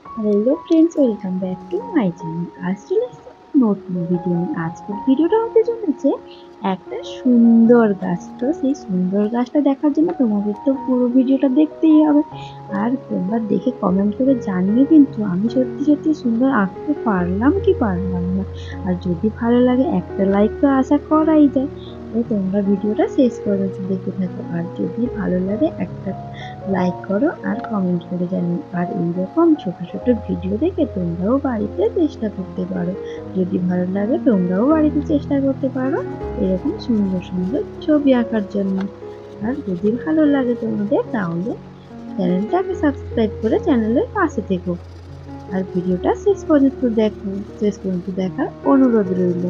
Hello friends, welcome back to my channel. আজ চলে এসেছি নতুন ভিডিও নিয়ে। আজকের ভিডিওটা হতে চলেছে একটা সুন্দর গাছ। তো সেই সুন্দর গাছটা দেখার জন্য তোমাদের তো পুরো ভিডিওটা দেখতেই হবে। আর তোমরা দেখে কমেন্ট করে জানিয়ে কিন্তু আমি সত্যি সত্যি সুন্দর আঁকতে পারলাম কি পারলাম না। আর যদি ভালো লাগে একটা লাইক তো আশা করাই যায়। তাই তোমরা ভিডিওটা শেষ পর্যন্ত দেখতে থাকো। আর যদি ভালো লাগে একটা লাইক করো আর কমেন্ট করে জানিও। আর এইরকম ছোট ছোট ভিডিও দেখে তোমরাও বাড়িতে চেষ্টা করতে পারো। যদি ভালো লাগে তোমরাও বাড়িতে চেষ্টা করতে পারো এরকম সুন্দর সুন্দর ছবি আঁকার জন্য। আর যদি ভালো লাগে তোমাদের তাহলে চ্যানেলটাকে সাবস্ক্রাইব করে চ্যানেলের পাশে থেকো। আর ভিডিওটা শেষ পর্যন্ত দেখো, শেষ পর্যন্ত দেখার অনুরোধ রইল।